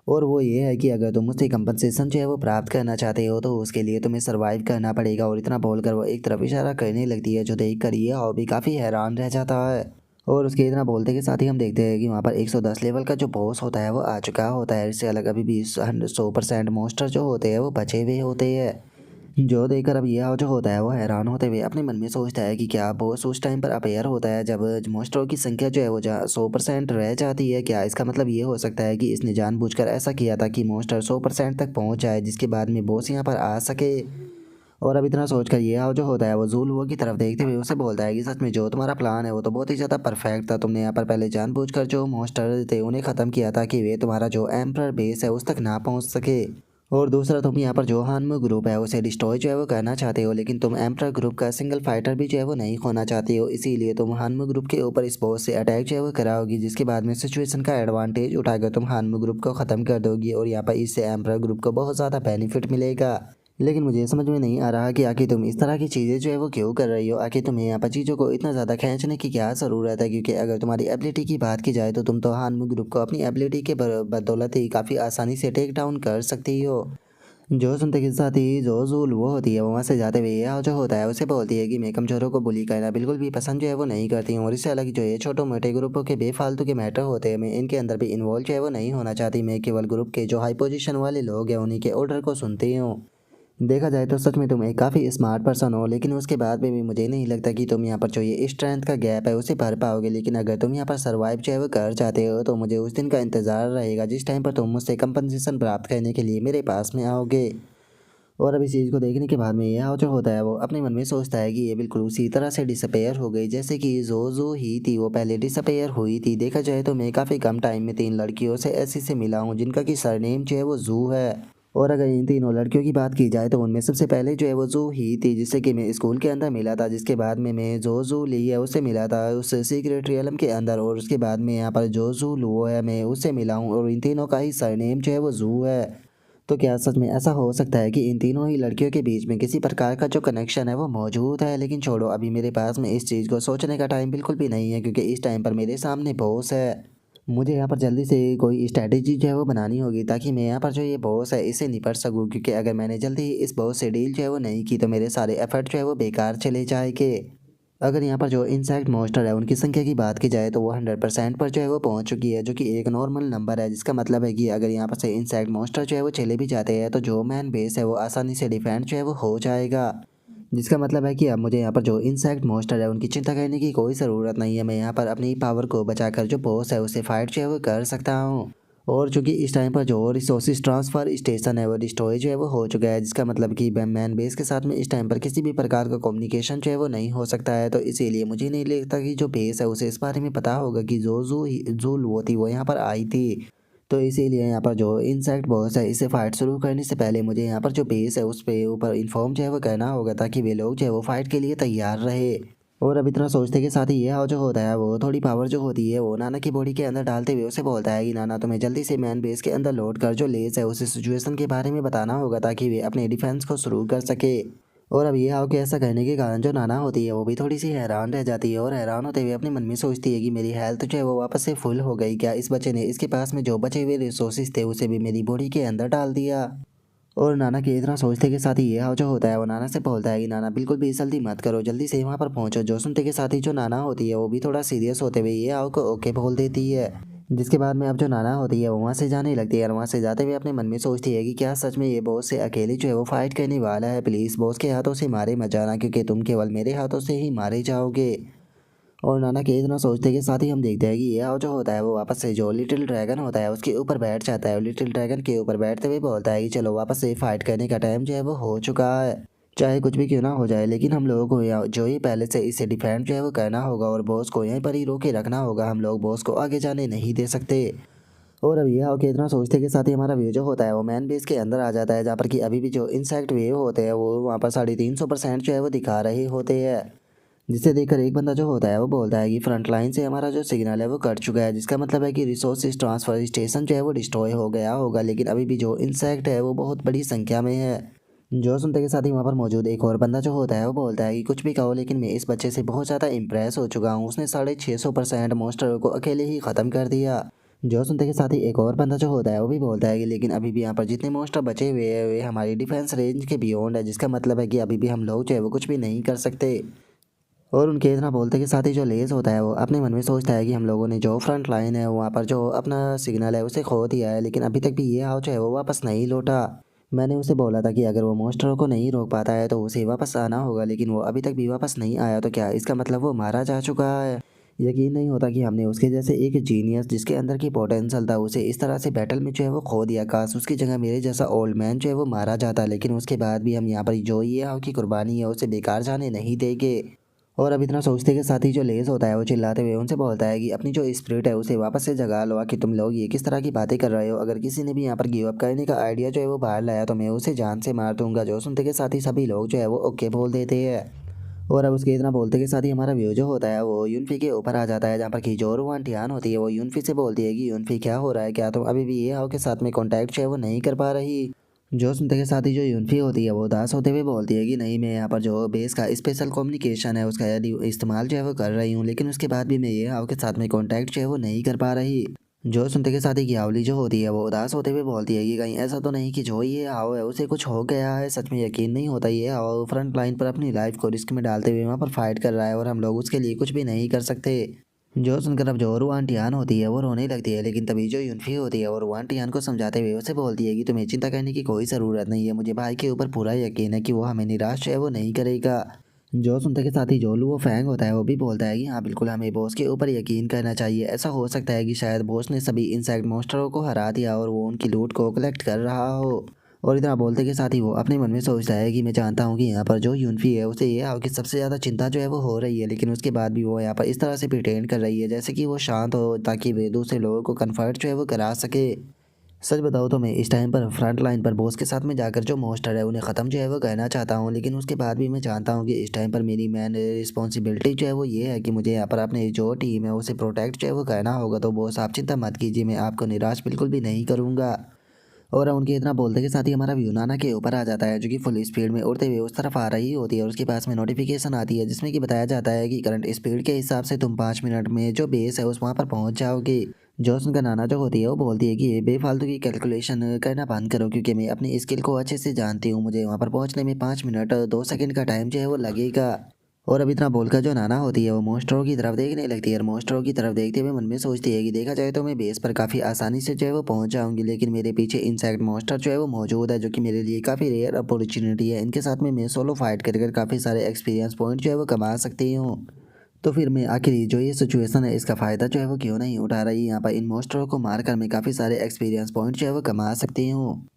और वो ये है कि अगर तुम मुझसे कंपनसेशन जो है वो प्राप्त करना चाहते हो तो उसके लिए तुम्हें सर्वाइव करना पड़ेगा। और इतना बोलकर वो एक तरफ इशारा करने लगती है जो देख कर ये और भी काफ़ी हैरान रह जाता है। और उसके इतना बोलते के साथ ही हम देखते हैं कि वहाँ पर 110 लेवल का जो बॉस होता है वो आ चुका होता है। इससे अलग अभी भी 100% मॉन्स्टर जो होते हैं वो बचे हुए होते हैं। जो देखकर अब ये जो होता है वो हैरान होते हुए अपने मन में सोचता है कि क्या बॉस उस टाइम पर अपेयर होता है जब मॉन्स्टरों की संख्या जो है वो 100% रह जाती है। क्या इसका मतलब ये हो सकता है कि इसने जानबूझकर ऐसा किया था कि मॉन्स्टर 100% तक पहुंच जाए जिसके बाद में बॉस यहाँ पर आ सके। और अब इतना सोचकर ये जो होता है वो जूलवो की तरफ देखते हुए उसे बोलता है कि सच में जो तुम्हारा प्लान है वो तो बहुत ही ज़्यादा परफेक्ट था। तुमने यहाँ पर पहले जानबूझकर जो मॉन्स्टर थे उन्हें ख़त्म किया था कि वे तुम्हारा जो एम्परर बेस है उस तक ना पहुँच सके। और दूसरा तुम यहाँ पर जो हानमू ग्रुप है उसे डिस्ट्रॉय जो है वो करना चाहते हो, लेकिन तुम एम्परर ग्रुप का सिंगल फाइटर भी जो है वो नहीं खोना चाहते हो, इसीलिए तुम हानमू ग्रुप के ऊपर इस बॉस से अटैक जो है वो कराओगी, जिसके बाद में सिचुएशन का एडवांटेज उठाकर तुम हानमू ग्रुप को ख़त्म कर दोगी और यहाँ पर इससे एम्परर ग्रुप को बहुत ज़्यादा बेनिफिट मिलेगा। लेकिन मुझे समझ में नहीं आ रहा कि आखिर तुम इस तरह की चीज़ें जो है वो क्यों कर रही हो। आखिर तुम्हें यहाँ पर चीज़ों को इतना ज़्यादा खींचने की क्या ज़रूरत है, क्योंकि अगर तुम्हारी एबिलिटी की बात की जाए तो तुम तो हानमू ग्रुप को अपनी एबिलिटी के बदौलत ही काफ़ी आसानी से टेक डाउन कर सकती हो। जो सुनते के साथ ही जो जूल वो होती है वो वहाँ से जाते हुए यह जो होता है उसे बोलती है कि मैं कमजोरों को बुली करना बिल्कुल भी पसंद जो है वो नहीं करती हूँ, और इससे अलग जो ये छोटे मोटे ग्रुपों के बेफालतू के मैटर होते हैं मैं इनके अंदर भी इन्वॉल्व जो है वो नहीं होना चाहती। मैं केवल ग्रुप के जो हाई पोजीशन वाले लोग हैं उन्हीं के ऑर्डर को सुनती हूँ। देखा जाए तो सच में तुम एक काफ़ी स्मार्ट पर्सन हो, लेकिन उसके बाद में भी मुझे नहीं लगता कि तुम यहाँ पर जो ये स्ट्रेंथ का गैप है उसे भर पाओगे। लेकिन अगर तुम यहाँ पर सर्वाइव जो है वो कर चाहते हो तो मुझे उस दिन का इंतज़ार रहेगा जिस टाइम पर तुम मुझसे कंपनसेशन प्राप्त करने के लिए मेरे पास में आओगे। और अब इस चीज़ को देखने के बाद में यह जो होता है वो अपने मन में सोचता है कि ये बिल्कुल उसी तरह से डिसअपेयर हो गई जैसे कि जो ही थी वो पहले डिसअपेयर हुई थी। देखा जाए तो मैं काफ़ी कम टाइम में 3 लड़कियों से ऐसी से मिला हूँ जिनका कि सरनेम जो है वो जू है। और अगर इन तीनों लड़कियों की बात की जाए तो उनमें सबसे पहले जो है वो जू ही थी जिससे कि मैं स्कूल के अंदर मिला था, जिसके बाद में मैं जो जू ली है उससे मिला था उस सीक्रेट रियलम के अंदर, और उसके बाद में यहाँ पर जो जू लो है मैं उससे मिला हूँ, और इन तीनों का ही सरनेम जो है वो जू है। तो क्या सच में ऐसा हो सकता है कि इन तीनों ही लड़कियों के बीच में किसी प्रकार का जो कनेक्शन है वो मौजूद है? लेकिन छोड़ो, अभी मेरे पास में इस चीज़ को सोचने का टाइम बिल्कुल भी नहीं है, क्योंकि इस टाइम पर मेरे सामने बॉस है। मुझे यहाँ पर जल्दी से कोई स्ट्रैटेजी जो है वो बनानी होगी, ताकि मैं यहाँ पर जो ये बॉस है इससे निपट सकूँ, क्योंकि अगर मैंने जल्दी ही इस बॉस से डील जो है वो नहीं की तो मेरे सारे एफर्ट जो है वो बेकार चले जाएंगे। अगर यहाँ पर जो इंसेक्ट मॉन्स्टर है उनकी संख्या की बात की जाए तो वो 100% पर जो है वो पहुँच चुकी है, जो कि एक नॉर्मल नंबर है, जिसका मतलब है कि अगर यहाँ पर से इंसेक्ट मॉन्स्टर जो है वो चले भी जाते हैं तो जो मैन बेस है वो आसानी से डिफेंड जो है वो हो जाएगा। जिसका मतलब है कि अब मुझे यहाँ पर जो इंसेक्ट मॉन्स्टर है उनकी चिंता करने की कोई ज़रूरत नहीं है। मैं यहाँ पर अपनी पावर को बचाकर जो बॉस है उससे फाइट जो है वो कर सकता हूँ। और चूंकि इस टाइम पर जो रिसोर्सेज ट्रांसफ़र स्टेशन है वो डिस्ट्रॉय जो है वो हो चुका है, जिसका मतलब कि मैन बेस के साथ में इस टाइम पर किसी भी प्रकार का कम्युनिकेशन जो है वो नहीं हो सकता है। तो इसीलिए मुझे नहीं लगता कि जो बेस है उसे इस बारे में पता होगा कि जो वो थी वो यहाँ पर आई थी। तो इसीलिए यहाँ पर जो इंसेक्ट बॉस है इसे फाइट शुरू करने से पहले मुझे यहाँ पर जो बेस है उस पे ऊपर इन्फॉर्म जो है वो करना होगा, ताकि वे लोग जो है वो फाइट के लिए तैयार रहे। और अब इतना सोचते के साथ ही ये जो होता है वो थोड़ी पावर जो होती है वो नाना की बॉडी के अंदर डालते हुए उसे बोलता है कि नाना, तुम्हें जल्दी से मैन बेस के अंदर लोड कर जो लेस है उसे सिचुएशन के बारे में बताना होगा, ताकि वे अपने डिफेंस को शुरू कर सके। और अब ये के ऐसा कहने के कारण जो नाना होती है वो भी थोड़ी सी हैरान रह जाती है, और हैरान होते हुए अपने मन में सोचती है कि मेरी हेल्थ जो है वो वापस से फुल हो गई क्या? इस बच्चे ने इसके पास में जो बचे हुए रिसोर्सेज थे उसे भी मेरी बॉडी के अंदर डाल दिया। और नाना के इतना सोचते के साथ ही ये जो होता है वो नाना से बोलता है कि नाना, बिल्कुल भी जल्दी मत करो, जल्दी से वहाँ पर पहुँचो। जो सुनते के साथ ही जो नाना होती है वो भी थोड़ा सीरियस होते हुए ये को ओके बोल देती है। जिसके बाद में अब जो नाना होती है वो वहाँ से जाने लगती है, और वहाँ से जाते हुए अपने मन में सोचती है कि क्या सच में ये बॉस से अकेली जो है वो फाइट करने वाला है? प्लीज़ बॉस के हाथों से मारे मत जाना, क्योंकि तुम केवल मेरे हाथों से ही मारे जाओगे। और नाना के इतना सोचते के साथ ही हम देखते हैं कि ये जो होता है वो वापस से जो लिटिल ड्रैगन होता है उसके ऊपर बैठ जाता है, और लिटिल ड्रैगन के ऊपर बैठते हुए बोलता है कि चलो वापस से फाइट करने का टाइम जो है वो हो चुका है। चाहे कुछ भी क्यों ना हो जाए, लेकिन हम लोगों को जो ही पहले से इसे डिफेंड जो है वो करना होगा, और बॉस को यहीं पर ही रोके रखना होगा। हम लोग बॉस को आगे जाने नहीं दे सकते। और अब ये के इतना सोचते के साथ ही हमारा व्यू जो होता है वो मैन बेस के अंदर आ जाता है, जहाँ पर कि अभी भी जो इंसेक्ट वेव होते हैं वो वहाँ पर 350% जो है वो दिखा रहे होते हैं। जिसे देखकर एक बंदा जो होता है वो बोलता है कि फ्रंट लाइन से हमारा जो सिग्नल है वो कट चुका है, जिसका मतलब है कि रिसोर्सेज ट्रांसफर स्टेशन जो है वो डिस्ट्रॉय हो गया होगा। लेकिन अभी भी जो इंसेक्ट है वो बहुत बड़ी संख्या में है। जो सुनते के साथ ही वहाँ पर मौजूद एक और बंदा जो होता है वो बोलता है कि कुछ भी कहो, लेकिन मैं इस बच्चे से बहुत ज़्यादा इंप्रेस हो चुका हूँ, उसने 650% मॉन्स्टर को अकेले ही ख़त्म कर दिया। जो सुनते के साथ ही एक और बंदा जो होता है वो भी बोलता है कि लेकिन अभी भी यहाँ पर जितने मॉन्स्टर बचे हुए हैं वे हमारी डिफेंस रेंज के बियॉन्ड है, जिसका मतलब है कि अभी भी हम लोग जो है वो कुछ भी नहीं कर सकते। और उनके इतना बोलते के साथ ही जो लेस होता है वो अपने मन में सोचता है कि हम लोगों ने जो फ्रंट लाइन है वहाँ पर जो अपना सिग्नल है उसे खो दिया है, लेकिन अभी तक भी ये जो है वो वापस नहीं लौटा। मैंने उसे बोला था कि अगर वो मॉन्स्टरों को नहीं रोक पाता है तो उसे वापस आना होगा, लेकिन वो अभी तक भी वापस नहीं आया। तो क्या इसका मतलब वो मारा जा चुका है? यकीन नहीं होता कि हमने उसके जैसे एक जीनियस जिसके अंदर की पोटेंशियल था उसे इस तरह से बैटल में जो है वो खो दिया। काश उसकी जगह मेरे जैसा ओल्ड मैन जो है वो मारा जाता, लेकिन उसके बाद भी हम यहाँ पर जो ये की कुर्बानी है उसे बेकार जाने नहीं देंगे। और अब इतना सोचते के साथ ही जो लेस होता है वो चिल्लाते हुए उनसे बोलता है कि अपनी जो स्पिरिट है उसे वापस से जगा लो। कि तुम लोग ये किस तरह की बातें कर रहे हो? अगर किसी ने भी यहाँ पर गिव अप करने का आइडिया जो है वो बाहर लाया तो मैं उसे जान से मार दूंगा। जो सुनते के साथ ही सभी लोग जो है वो ओके बोल देते हैं। और अब उसके इतना बोलते के साथ ही हमारा व्यू जो होता है वो यूनफी के ऊपर आ जाता है, जहाँ पर कि जो रुआन टियान होती है वो यूनफी से बोलती है कि यूनफी क्या हो रहा है, क्या तुम अभी भी ये हाउ के साथ में कॉन्टैक्ट जो है वो नहीं कर पा रही? जो सुनते के साथ ही जो यूनफी होती है वो उदास होते हुए बोलती है कि नहीं, मैं यहाँ पर जो बेस का स्पेशल कम्युनिकेशन है उसका यदि इस्तेमाल जो है वो कर रही हूँ, लेकिन उसके बाद भी मैं ये हाउ के साथ में कॉन्टैक्ट जो है वो नहीं कर पा रही। जो सुनते के साथ ही गियावली जो होती है वो उदास होते हुए बोलती है कि कहीं ऐसा तो नहीं कि जो ये हाव है उसे कुछ हो गया है? सच में यकीन नहीं होता ये हाव फ्रंट लाइन पर अपनी लाइफ को रिस्क में डालते हुए वहाँ पर फाइट कर रहा है, और हम लोग उसके लिए कुछ भी नहीं कर सकते। जो सुनकर अब जो रुआन टियान होती है वो रोने लगती है, लेकिन तभी जो यूनफी होती है वो रुआन टियान को समझाते हुए उसे बोलती है कि तुम्हें चिंता करने की कोई ज़रूरत नहीं है, मुझे भाई के ऊपर पूरा यकीन है कि वो हमें निराश है वो नहीं करेगा। जो सुनते के साथ ही जो लुओ फैंग होता है वो भी बोलता है कि हाँ बिल्कुल, हमें बॉस के ऊपर यकीन करना चाहिए। ऐसा हो सकता है कि शायद बॉस ने सभी इंसेक्ट मॉन्स्टरों को हरा दिया और वो उनकी लूट को कलेक्ट कर रहा हो। और इतना बोलते के साथ ही वो अपने मन में सोचता है कि मैं जानता हूँ कि यहाँ पर जो यूनफी है उसे ये कि सबसे ज़्यादा चिंता जो है वो हो रही है, लेकिन उसके बाद भी वो यहाँ पर इस तरह से प्रिटेंड कर रही है जैसे कि वो शांत हो, ताकि वे दूसरे लोगों को कन्फर्ट जो है वो करा सके। सच बताओ तो मैं इस टाइम पर फ्रंट लाइन पर बॉस के साथ में जाकर जो मॉन्स्टर है उन्हें ख़त्म जो है वो करना चाहता हूँ, लेकिन उसके बाद भी मैं जानता हूँ कि इस टाइम पर मेरी मेन रिस्पॉन्सिबिलिटी जो है वो ये है कि मुझे यहाँ पर अपने जो टीम है उसे प्रोटेक्ट जो है वो करना होगा। तो बॉस आप चिंता मत कीजिए, मैं आपको निराश बिल्कुल भी नहीं करूँगा। और उनके इतना बोलते के साथ ही हमारा व्यू नाना के ऊपर आ जाता है, जो कि फुल स्पीड में उड़ते हुए उस तरफ आ रही होती है। और उसके पास में नोटिफिकेशन आती है जिसमें कि बताया जाता है कि करंट स्पीड के हिसाब से तुम 5 मिनट में जो बेस है उस वहाँ पर पहुँच जाओगे। जॉसन का नाना जो होती है वो बोलती है कि ये बेफालतू की कैलकुलेशन करना बंद करो, क्योंकि मैं अपनी स्किल को अच्छे से जानती हूँ। मुझे वहाँ पर पहुँचने में 5 मिनट 2 सेकंड का टाइम जो है वो लगेगा। और अब इतना बोलकर जो नाना होती है वो मॉन्स्टरों की तरफ देखने लगती है, और मॉन्स्टरों की तरफ देखते हुए मन में सोचती है कि देखा जाए तो मैं बेस पर काफ़ी आसानी से जो है वो पहुंच जाऊंगी, लेकिन मेरे पीछे इंसेक्ट मॉन्स्टर जो है वो मौजूद है, जो कि मेरे लिए काफ़ी रेयर अपॉर्चुनिटी है। इनके साथ में मैं सोलो फाइट कर काफ़ी सारे एक्सपीरियंस पॉइंट जो है वो कमा सकती हूँ। तो फिर मैं आखिर जो ये सिचुएशन है इसका फ़ायदा जो है वो क्यों नहीं उठा रही। यहाँ पर इन मॉन्स्टरों को मारकर मैं काफ़ी सारे एक्सपीरियंस पॉइंट जो है वो कमा सकती हूँ।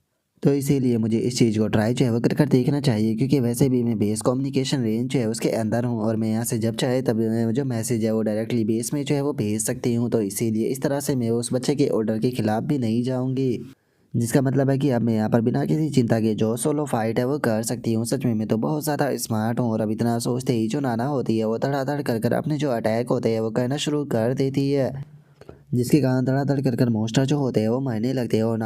तो इसीलिए मुझे इस चीज़ को ट्राई जो है वो कर देखना चाहिए, क्योंकि वैसे भी मैं बेस कम्युनिकेशन रेंज जो है उसके अंदर हूँ, और मैं यहाँ से जब चाहे तब जो मैसेज है वो डायरेक्टली बेस में जो है वो भेज सकती हूँ। तो इसीलिए इस तरह से मैं उस बच्चे के ऑर्डर के खिलाफ भी नहीं जाऊँगी, जिसका मतलब है कि अब मैं यहाँ पर बिना किसी चिंता के जो सोलो फाइट है वो कर सकती हूँ। सच में मैं तो बहुत ज़्यादा स्मार्ट हूँ। और अब इतना सोचते ही जो नाना होती है वो धड़ाधड़ कर अपने जो अटैक होते हैं वो करना शुरू कर देती है, जिसके कारण धड़ाधड़ कर मॉन्स्टर जो होते हैं वो मरने लगते हैं। और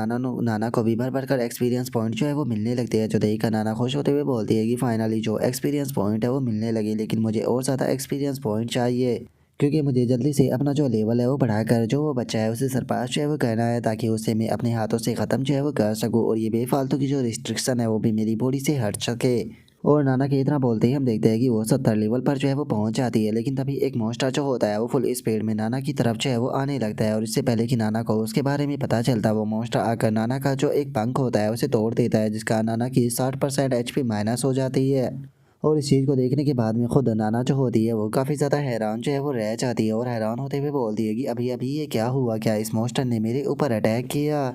नाना को भी भर कर एक्सपीरियंस पॉइंट जो है वो मिलने लगते हैं, जो देखकर नाना खुश होते हुए बोलती है कि फाइनली जो एक्सपीरियंस पॉइंट है वो मिलने लगे, लेकिन मुझे और ज़्यादा एक्सपीरियंस पॉइंट चाहिए, क्योंकि मुझे जल्दी से अपना जो लेवल है वो बढ़ाकर जो वो बच्चा है उसे सरपास जो है वो करना है, ताकि उसे मैं अपने हाथों से ख़त्म जो है वो कर सकूँ, और ये बेफालतू की जो रिस्ट्रिक्शन है वो भी मेरी बॉडी से हट सके। और नाना के इतना बोलते ही हम देखते हैं कि वो 70 लेवल पर जो है वो पहुंच जाती है, लेकिन तभी एक मॉन्स्टर जो होता है वो फुल स्पीड में नाना की तरफ जो है वो आने लगता है। और इससे पहले कि नाना को उसके बारे में पता चलता, वो मॉन्स्टर आकर नाना का जो एक पंख होता है उसे तोड़ देता है, जिसका नाना की 60% HP माइनस हो जाती है। और इस चीज़ को देखने के बाद में खुद नाना जो होती है वो काफ़ी ज़्यादा हैरान जो है वो रह जाती है, और हैरान होते हुए बोलती है कि अभी अभी ये क्या हुआ, क्या इस मॉन्स्टर ने मेरे ऊपर अटैक किया।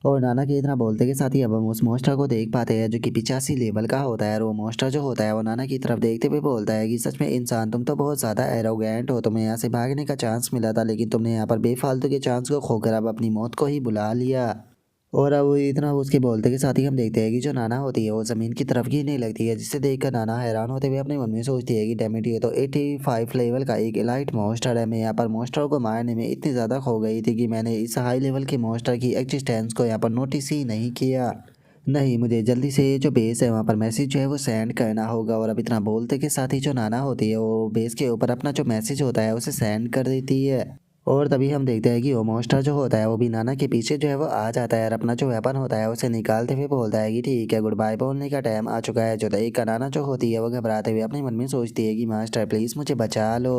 और नाना के इतना बोलते के साथ ही अब हम उस मॉन्स्टर को देख पाते हैं, जो कि 85 लेवल का होता है। और वो मॉन्स्टर जो होता है वो नाना की तरफ देखते हुए बोलता है कि सच में इंसान तुम तो बहुत ज़्यादा एरोगेंट हो, तुम्हें यहाँ से भागने का चांस मिला था, लेकिन तुमने यहाँ पर बेफालतू के चांस को खोकर अब अपनी मौत को ही बुला लिया। और अब इतना उसके बोलते के साथ ही हम देखते हैं कि जो नाना होती है वो ज़मीन की तरफ गिरने लगती है, जिससे देखकर नाना हैरान होते हुए अपने मन में सोचती है कि डैमेट ये तो 85 लेवल का एक एलाइट मॉन्स्टर है। मैं यहाँ पर मॉन्स्टर को मारने में इतनी ज़्यादा खो गई थी कि मैंने इस हाई लेवल के मॉन्स्टर की एग्जिस्टेंस को यहाँ पर नोटिस ही नहीं किया। नहीं, मुझे जल्दी से जो बेस है वहाँ पर मैसेज जो है वो सेंड करना होगा। और अब इतना बोलते के साथ ही जो नाना होती है वो बेस के ऊपर अपना जो मैसेज होता है उसे सेंड कर देती है। और तभी हम देखते हैं कि वो मॉन्स्टर जो होता है वो भी नाना के पीछे जो है वो आ जाता है, और अपना जो वेपन होता है उसे निकालते हुए बोलता है कि ठीक है, गुड बाय बोलने का टाइम आ चुका है। जो एक नाना जो होती है वो घबराते हुए अपने मन में सोचती है कि मास्टर प्लीज़ मुझे बचा लो।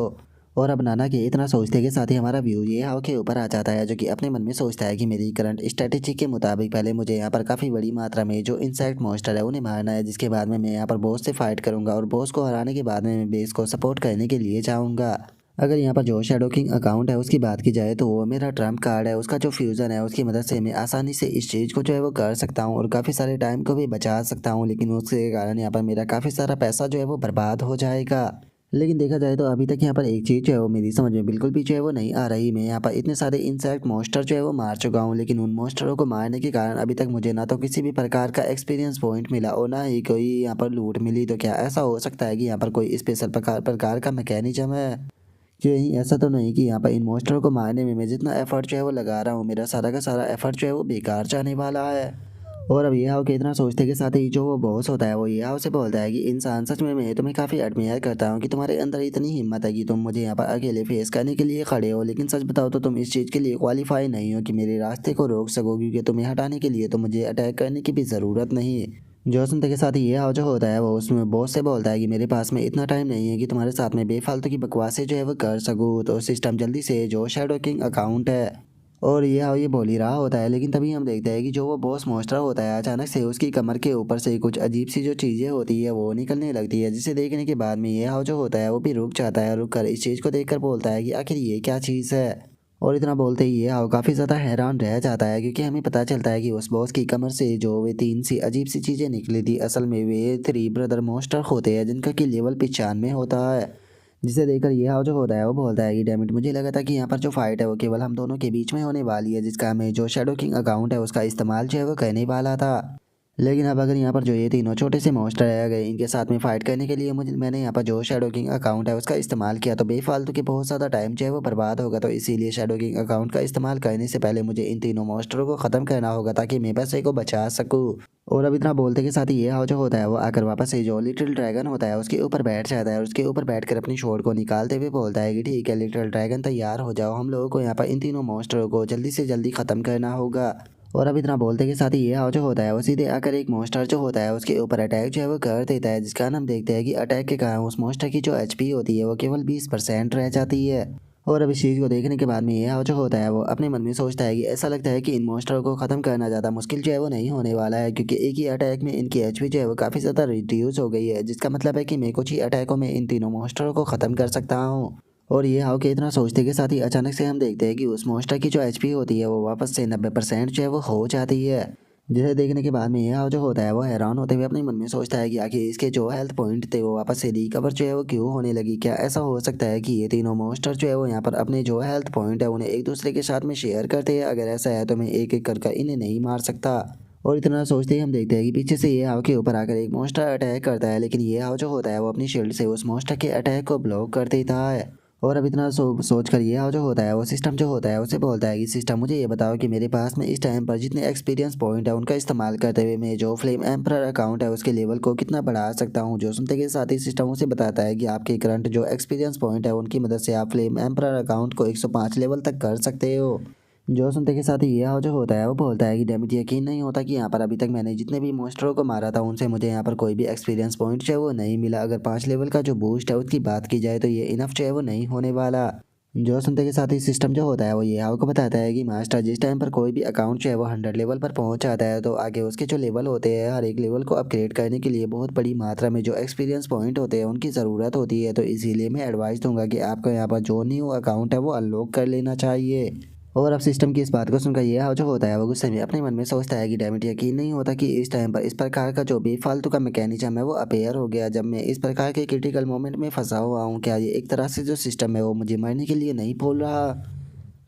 और अब नाना के इतना सोचते के साथ ही हमारा व्यू ये हाव के ऊपर आ जाता है, जो कि अपने मन में सोचता है कि मेरी करंट स्ट्रेटेजी के मुताबिक पहले मुझे यहाँ पर काफ़ी बड़ी मात्रा में जो इंसेक्ट मॉन्स्टर है उन्हें मारना है, जिसके बाद में मैं यहाँ पर बॉस से फाइट करूँगा, और बॉस को हराने के बाद में मैं बेस को सपोर्ट करने के लिए जाऊँगा। अगर यहाँ पर जो शैडो किंग अकाउंट है उसकी बात की जाए तो वो मेरा ट्रम्प कार्ड है, उसका जो फ्यूज़न है उसकी मदद से मैं आसानी से इस चीज़ को जो है वो कर सकता हूँ, और काफ़ी सारे टाइम को भी बचा सकता हूँ, लेकिन उसके कारण यहाँ पर मेरा काफ़ी सारा पैसा जो है वो बर्बाद हो जाएगा। लेकिन देखा जाए तो अभी तक यहाँ पर एक चीज़ जो है वो मेरी समझ में बिल्कुल भी जो है वो नहीं आ रही। मैं यहाँ पर इतने सारे इंसेक्ट मॉन्स्टर जो है वो मार चुका हूँ, लेकिन उन मॉन्स्टरों को मारने के कारण अभी तक मुझे ना तो किसी भी प्रकार का एक्सपीरियंस पॉइंट मिला और ना ही कोई यहाँ पर लूट मिली। तो क्या ऐसा हो सकता है कि यहाँ पर कोई स्पेशल प्रकार का मैकेनिज्म है? कहीं ऐसा तो नहीं कि यहाँ पर इन मॉन्स्टरों को मारने में मैं जितना एफर्ट जो है वो लगा रहा हूँ, मेरा सारा का सारा एफर्ट जो है वो बेकार जाने वाला है। और अब ये हाव के इतना सोचते के साथ ही जो वो बॉस होता है वो ये हाव से बोलता है कि इंसान सच में मैं तुम्हें काफ़ी एडमियर करता हूँ कि तुम्हारे अंदर इतनी हिम्मत है कि तुम मुझे यहाँ पर अकेले फेस करने के लिए खड़े हो, लेकिन सच बताओ तो तुम इस चीज़ के लिए क्वालिफाई नहीं हो कि मेरे रास्ते को रोक सको, क्योंकि तुम्हें हटाने के लिए तो मुझे अटैक करने की भी ज़रूरत नहीं है। जो सुनते के साथ ये हाव जो होता है वो उसमें बॉस से बोलता है कि मेरे पास में इतना टाइम नहीं है कि तुम्हारे साथ में बेफालतू की बकवासें जो है वो कर सकूँ, तो सिस्टम जल्दी से जो शैडो किंग अकाउंट है। और ये बोल ही रहा होता है, लेकिन तभी हम देखते हैं कि जो वो बॉस मॉन्स्टर होता है अचानक से उसकी कमर के ऊपर से कुछ अजीब सी जो चीज़ें होती है वो निकलने लगती है, जिसे देखने के बाद में ये हाव जो होता है वो भी रुक जाता है, रुक कर इस चीज़ को देखकर बोलता है कि आखिर ये क्या चीज़ है। और इतना बोलते ही ये हाव काफ़ी ज़्यादा हैरान रह जाता है, क्योंकि हमें पता चलता है कि उस बॉस की कमर से जो वे 3 सी अजीब सी चीज़ें निकली थी असल में वे 3 ब्रदर मॉन्स्टर होते हैं, जिनका कि लेवल 95 होता है। जिसे देखकर ये हाव जो होता है वो बोलता है कि डैमिट, मुझे लगा था कि यहाँ पर जो फाइट है वो केवल हम दोनों के बीच में होने वाली है, जिसका मैं जो शैडो किंग अकाउंट है उसका इस्तेमाल जो है वो करने वाला था। लेकिन अब अगर यहाँ पर जो ये तीनों छोटे से मॉन्स्टर आ गए, इनके साथ में फाइट करने के लिए मैंने यहाँ पर जो शैडो किंग अकाउंट है उसका इस्तेमाल किया, तो बेफालतू के बहुत ज़्यादा टाइम जो है वो बर्बाद होगा। तो इसीलिए शैडो किंग अकाउंट का इस्तेमाल करने से पहले मुझे इन तीनों मॉन्स्टरों को ख़त्म करना होगा ताकि मैं पैसे को बचा सकूँ। और अब इतना बोलते के साथ ही ये जो होता है वो आकर वापस से जो लिटिल ड्रैगन होता है उसके ऊपर बैठ जाता है और उसके ऊपर बैठकर अपनी शोर को निकालते हुए बोलता है कि ठीक है लिटिल ड्रैगन तैयार हो जाओ, हम लोगों को यहाँ पर इन तीनों मॉन्स्टरों को जल्दी से जल्दी ख़त्म करना होगा। और अब इतना बोलते के साथ ही ये जो होता है वो सीधे आकर एक मॉन्स्टर जो होता है उसके ऊपर अटैक जो है वो कर देता है, जिसका हम देखते हैं कि अटैक के कारण उस मॉन्स्टर की जो एचपी होती है वो केवल 20% रह जाती है। और अब इस चीज़ को देखने के बाद में ये जो होता है वो अपने मन में सोचता है कि ऐसा लगता है कि इन मॉन्स्टरों को ख़त्म करना ज़्यादा मुश्किल जो है वो नहीं होने वाला है, क्योंकि एक ही अटैक में इनकी एचपी जो है वो काफ़ी ज़्यादा रिड्यूस हो गई है, जिसका मतलब है कि मैं कुछ ही अटैकों में इन तीनों मॉन्स्टरों को ख़त्म कर सकता हूँ। और ये हाउ के इतना सोचते के साथ ही अचानक से हम देखते हैं कि उस मॉन्स्टर की जो एचपी होती है वो वापस से 90% जो है वो हो जाती है, जिसे देखने के बाद में ये हाउ जो होता है वो हैरान होते हुए अपने मन में सोचता है कि आखिर इसके जो हेल्थ पॉइंट थे वो वापस से रिकवर जो है वो क्यों होने लगी। क्या ऐसा हो सकता है कि ये तीनों मॉन्स्टर जो है वो यहाँ पर अपने जो हेल्थ पॉइंट है उन्हें एक दूसरे के साथ में शेयर करते हैं? अगर ऐसा है तो मैं एक एक कर इन्हें नहीं मार सकता। और इतना सोचते ही हम देखते हैं कि पीछे से ये हाव के ऊपर आकर एक मॉन्स्टर अटैक करता है, लेकिन ये हाव जो होता है वो अपनी शील्ड से उस मॉन्स्टर के अटैक को ब्लॉक कर देता है। और अब इतना सोच कर ये जो होता है वो सिस्टम जो होता है उसे बोलता है कि सिस्टम मुझे ये बताओ कि मेरे पास में इस टाइम पर जितने एक्सपीरियंस पॉइंट है उनका इस्तेमाल करते हुए मैं जो फ्लेम एम्परर अकाउंट है उसके लेवल को कितना बढ़ा सकता हूँ। जो सुनते के साथ ही सिस्टम उसे बताता है कि आपके करंट जो एक्सपीरियंस पॉइंट है उनकी मदद से आप फ्लेम एम्परर अकाउंट को 105 लेवल तक कर सकते हो। जो सुनते के साथ ही ये जो होता है वो बोलता है कि डैमेज यकीन नहीं होता कि यहाँ पर अभी तक मैंने जितने भी मॉन्स्टरों को मारा था उनसे मुझे यहाँ पर कोई भी एक्सपीरियंस पॉइंट जो है वो नहीं मिला। अगर 5 लेवल का जो बूस्ट है उसकी बात की जाए तो ये इनफ जो है वो नहीं होने वाला। जो सुनते के साथ ही सिस्टम जो होता है वो ये आपको बताता है कि मास्टर जिस टाइम पर कोई भी अकाउंट जो है वो 100 लेवल पर पहुंच जाता है तो आगे उसके जो लेवल होते हैं हर एक लेवल को अपग्रेड करने के लिए बहुत बड़ी मात्रा में जो एक्सपीरियंस पॉइंट होते हैं उनकी ज़रूरत होती है। तो इसीलिए मैं एडवाइस दूंगा कि आपको यहाँ पर जो न्यू अकाउंट है वो अनलॉक कर लेना चाहिए। और अब सिस्टम की इस बात को सुनकर ये जो होता है वो गुस्से में अपने मन में सोचता है कि डैमेट यकीन नहीं होता कि इस टाइम पर इस प्रकार का जो बेफालतू का मैकेनिज्म है वो अपेयर हो गया जब मैं इस प्रकार के क्रिटिकल मोमेंट में फंसा हुआ हूँ। क्या ये एक तरह से जो सिस्टम है वो मुझे मरने के लिए नहीं बोल रहा?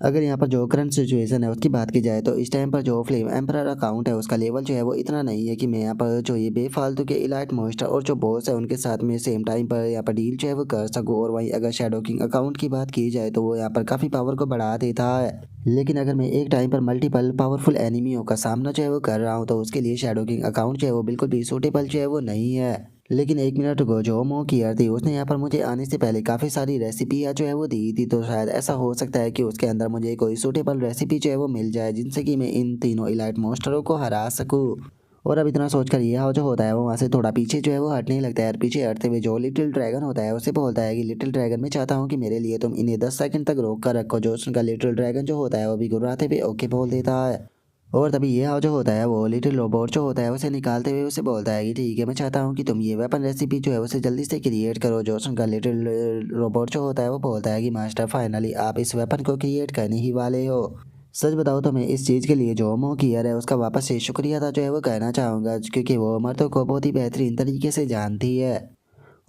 अगर यहाँ पर जो करंट सिचुएशन है उसकी बात की जाए तो इस टाइम पर जो फ्लेम एम्परर अकाउंट है उसका लेवल जो है वो इतना नहीं है कि मैं यहाँ पर जो ये बेफालतू के इलाइट मॉन्स्टर और जो बॉस है उनके साथ में सेम टाइम पर यहाँ पर डील जो है वो कर सकूँ। और वहीं अगर शैडो किंग अकाउंट की बात की जाए तो वो यहाँ पर काफ़ी पावर को बढ़ा देता है, लेकिन अगर मैं एक टाइम पर मल्टीपल पावरफुल एनिमियों का सामना जो है वो कर रहा हूँ तो उसके लिए शैडो किंग अकाउंट जो है वो बिल्कुल भी सूटेबल जो है वो नहीं है। लेकिन 1 मिनट को जो मो कियर थी उसने यहाँ पर मुझे आने से पहले काफ़ी सारी रेसिपियाँ जो है वो दी थी, तो शायद ऐसा हो सकता है कि उसके अंदर मुझे कोई सूटेबल रेसिपी जो है वो मिल जाए जिनसे कि मैं इन तीनों इलाइट मॉन्स्टरों को हरा सकूँ। और अब इतना सोचकर यह जो होता है वो वहाँ से थोड़ा पीछे जो है वो हटने लगता है और पीछे हटते हुए जो लिटिल ड्रैगन होता है उसे बोलता है कि लिटिल ड्रैगन मैं चाहता हूँ कि मेरे लिए तुम इन्हें 10 सेकंड तक रोक कर रखो। जो उनका लिटिल ड्रैगन जो होता है वो भी गुर्राते हुए ओके बोल देता है। और तभी ये जो होता है वो लिटिल रोबोट जो होता है उसे निकालते हुए उसे बोलता है कि ठीक है मैं चाहता हूँ कि तुम ये वेपन रेसिपी जो है उसे जल्दी से क्रिएट करो। जो उनका लिटिल रोबोट जो होता है वो बोलता है कि मास्टर फाइनली आप इस वेपन को क्रिएट करने ही वाले हो। सच बताओ तो मैं इस चीज़ के लिए जो मो कियर है उसका वापस से शुक्रिया था जो है वो कहना चाहूँगा, क्योंकि वो मर्दों को बहुत ही बेहतरीन तरीके से जानती है।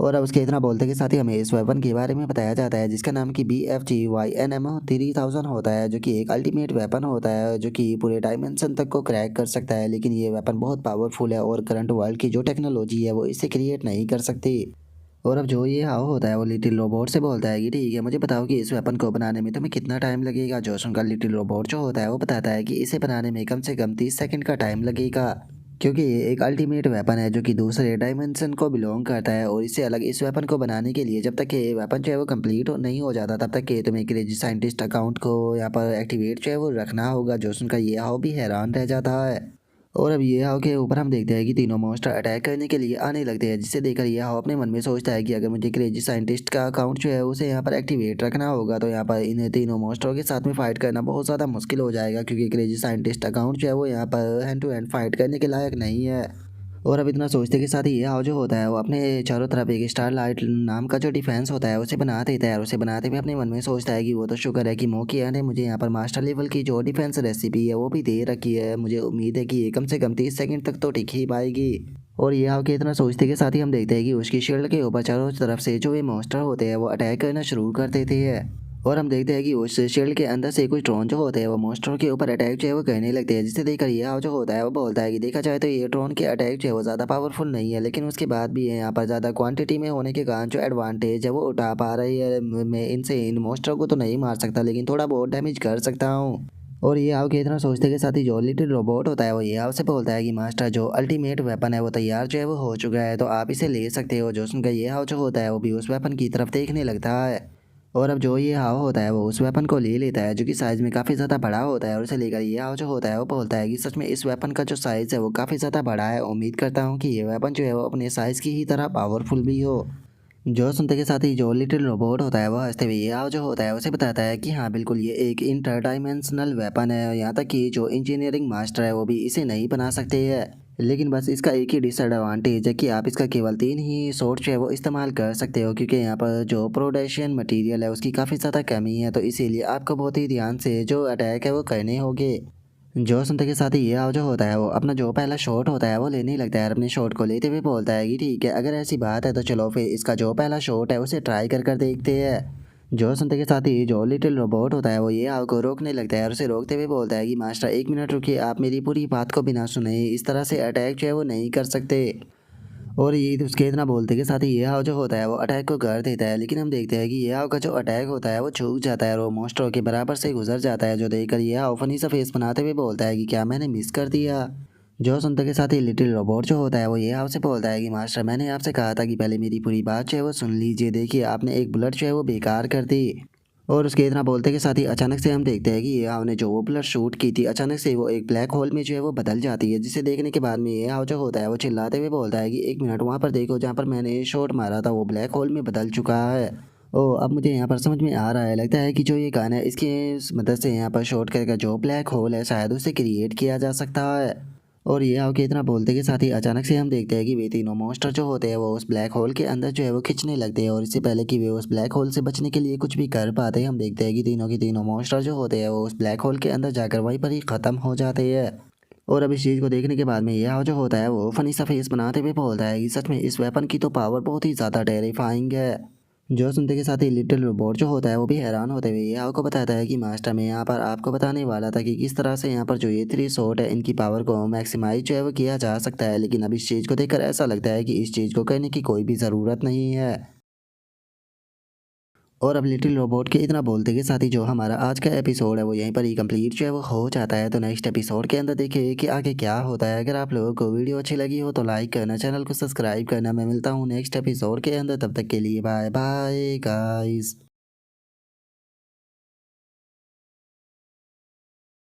और अब उसके इतना बोलते के साथ ही हमें इस वेपन के बारे में बताया जाता है जिसका नाम कि BFGYNM3000 होता है, जो कि एक अल्टीमेट वेपन होता है जो कि पूरे डायमेंशन तक को क्रैक कर सकता है। लेकिन ये वेपन बहुत पावरफुल है और करंट वर्ल्ड की जो टेक्नोलॉजी है वो इसे क्रिएट नहीं कर सकती। और अब जो ये हाव होता है वो लिटिल रोबोट से बोलता है कि ठीक है मुझे बताओ कि इस वेपन को बनाने में तुम्हें कितना टाइम लगेगा। जो उनका लिटिल रोबोट जो होता है वो बताता है कि इसे बनाने में कम से कम 30 सेकंड का टाइम लगेगा, क्योंकि ये एक अल्टीमेट वेपन है जो कि दूसरे डायमेंशन को बिलोंग करता है। और इससे अलग इस वेपन को बनाने के लिए जब तक ये वेपन जो है वो कंप्लीट नहीं हो जाता तब तक ये तुम्हें क्रेजी साइंटिस्ट अकाउंट को यहाँ पर एक्टिवेट जो है वो रखना होगा। जो उनका ये हाव भी हैरान रह जाता है। और अब ये हाव के ऊपर हम देखते हैं कि तीनों मॉन्स्टर अटैक करने के लिए आने लगते हैं, जिसे देखकर ये हाव अपने मन में सोचता है कि अगर मुझे क्रेजी साइंटिस्ट का अकाउंट जो है उसे यहाँ पर एक्टिवेट रखना होगा तो यहाँ पर इन तीनों मॉन्स्टरों के साथ में फाइट करना बहुत ज़्यादा मुश्किल हो जाएगा, क्योंकि क्रेजी साइंटिस्ट अकाउंट जो है वो यहाँ पर हैंड टू हैंड फाइट करने के लायक नहीं है। और अब इतना सोचते के साथ ही ये हाव जो होता है वो अपने चारों तरफ एक स्टार लाइट नाम का जो डिफेंस होता है उसे बना देता है और उसे बनाते हुए अपने मन में सोचता है कि वो तो शुक्र है कि मोकिया ने मुझे यहाँ पर मास्टर लेवल की जो डिफेंस रेसिपी है वो भी दे रखी है। मुझे उम्मीद है कि ये कम से कम 30 सेकंड तक तो टिक ही पाएगी। और ये हाव के इतना सोचते के साथ ही हम देखते हैं कि उसकी शील्ड के ऊपर चारों तरफ से जो ये मॉन्स्टर होते हैं वो अटैक करना शुरू कर देते हैं। और हम देखते हैं कि उस शील्ड के अंदर से कुछ ड्रोन जो होते हैं वो मॉन्स्टर के ऊपर अटैक जो है वो करने लगते हैं, जिसे देखकर ये हाव जो होता है वो बोलता है कि देखा जाए तो ये ड्रोन के अटैक जो है वो ज़्यादा पावरफुल नहीं है, लेकिन उसके बाद भी है यहाँ पर ज़्यादा क्वांटिटी में होने के कारण जो एडवांटेज है वो उठा पा रही है। मैं इनसे इन मॉन्स्टर को तो नहीं मार सकता, लेकिन थोड़ा बहुत डैमेज कर सकता हूँ। और ये हाव के इतना सोचते के साथ ही जो लिटिल रोबोट होता है वो ये हाव से बोलता है कि मास्टर जो अल्टीमेट वेपन है वो तैयार जो है वो हो चुका है, तो आप इसे ले सकते हो। जो सुनकर ये हाव जो होता है वो भी उस वेपन की तरफ देखने लगता है। और अब जो ये हाव होता है वो उस वेपन को ले लेता है जो कि साइज़ में काफ़ी ज़्यादा बड़ा होता है, और उसे लेकर ये हाव जो होता है वो बोलता है कि सच में इस वेपन का जो साइज़ है वो काफ़ी ज़्यादा बड़ा है। उम्मीद करता हूँ कि ये वेपन जो है वो अपने साइज़ की ही तरह पावरफुल भी हो। जो सुनते के साथ ही जो लिटिल रोबोट होता है वो हंसते हुए ये हाव जो होता है उसे बताता है कि हाँ बिल्कुल ये एक इंटर डायमेंशनल वेपन है, यहाँ तक कि जो इंजीनियरिंग मास्टर है वो भी इसे नहीं बना सकते हैं। लेकिन बस इसका एक ही डिसएडवांटेज है कि आप इसका केवल 3 ही शॉट जो है वो इस्तेमाल कर सकते हो, क्योंकि यहाँ पर जो प्रोडक्शन मटेरियल है उसकी काफ़ी ज़्यादा कमी है, तो इसीलिए आपको बहुत ही ध्यान से जो अटैक है वो करने होंगे। जो सुनते के साथ ही ये हाव जो होता है वो अपना जो पहला शॉट होता है वो लेने लगता है, और अपने शॉट को लेते हुए बोलता है कि ठीक है, अगर ऐसी बात है तो चलो फिर इसका जो पहला शॉट है उसे ट्राई कर कर देखते हैं। जो सुनते के साथ ही जो लिटिल रोबोट होता है वो ये हाव को रोकने लगता है, और उसे रोकते हुए बोलता है कि मास्टर एक मिनट रुकिए, आप मेरी पूरी बात को बिना सुने इस तरह से अटैक जो है वो नहीं कर सकते। और ये उसके इतना बोलते के साथ ही ये हाव जो होता है वो अटैक को कर देता है, लेकिन हम देखते हैं कि ये हाव का जो अटैक होता है वो चूक जाता है और वो मॉन्स्टर के बराबर से गुजर जाता है, जो देखकर ये हाव फनी सा फेस बनाते हुए बोलता है कि क्या मैंने मिस कर दिया। जो सुनते के साथ ही लिटिल रोबोट जो होता है वो ये हाव से बोलता है कि मास्टर मैंने आपसे कहा था कि पहले मेरी पूरी बात जो है वो सुन लीजिए, देखिए आपने एक बुलेट जो है वो बेकार कर दी। और उसके इतना बोलते के साथ ही अचानक से हम देखते हैं कि ये हाव ने जो वो बुलेट शूट की थी अचानक से वो एक ब्लैक होल में जो है वो बदल जाती है, जिसे देखने के बाद में ये हाव जो होता है वो चिल्लाते हुए बोलता है कि एक मिनट वहाँ पर देखो, जहाँ पर मैंने शॉट मारा था वो ब्लैक होल में बदल चुका है। ओ अब मुझे यहाँ पर समझ में आ रहा है, लगता है कि जो ये गाना है इसकी मदद से यहाँ पर शॉट करके जो ब्लैक होल है शायद उसे क्रिएट किया जा सकता है। और ये हाव के इतना बोलते के साथ ही अचानक से हम देखते हैं कि वे तीनों मॉन्स्टर जो होते हैं वो उस ब्लैक होल के अंदर जो है वो खिंचने लगते हैं, और इससे पहले कि वे उस ब्लैक होल से बचने के लिए कुछ भी कर पाते हैं हम देखते हैं कि तीनों के तीनों मॉन्स्टर जो होते हैं वो उस ब्लैक होल के अंदर जाकर वहीं पर ही ख़त्म हो जाते हैं। और अब इस चीज़ को देखने के बाद में ये हाव जो होता है वो फनी सा फेस बनाते हुए बोलता है कि सच में इस वेपन की तो पावर बहुत ही ज़्यादा टेरिफाइंग है। जो सुनते के साथ ही लिटिल रोबोट जो होता है वो भी हैरान होते हुए ये आपको बताता है कि मास्टर मैं यहाँ पर आपको बताने वाला था कि किस तरह से यहाँ पर जो ये 3 शॉट है इनकी पावर को मैक्सिमाइज जो है वो किया जा सकता है, लेकिन अब इस चीज़ को देखकर ऐसा लगता है कि इस चीज़ को करने की कोई भी ज़रूरत नहीं है। और अब लिटिल रोबोट के इतना बोलते के साथ ही जो हमारा आज का एपिसोड है वो यहीं पर ही कंप्लीट जो है वो हो जाता है, तो नेक्स्ट एपिसोड के अंदर देखिए कि आगे क्या होता है। अगर आप लोगों को वीडियो अच्छी लगी हो तो लाइक करना, चैनल को सब्सक्राइब करना। मैं मिलता हूँ नेक्स्ट एपिसोड के अंदर, तब तक के लिए बाय बाय गाइस।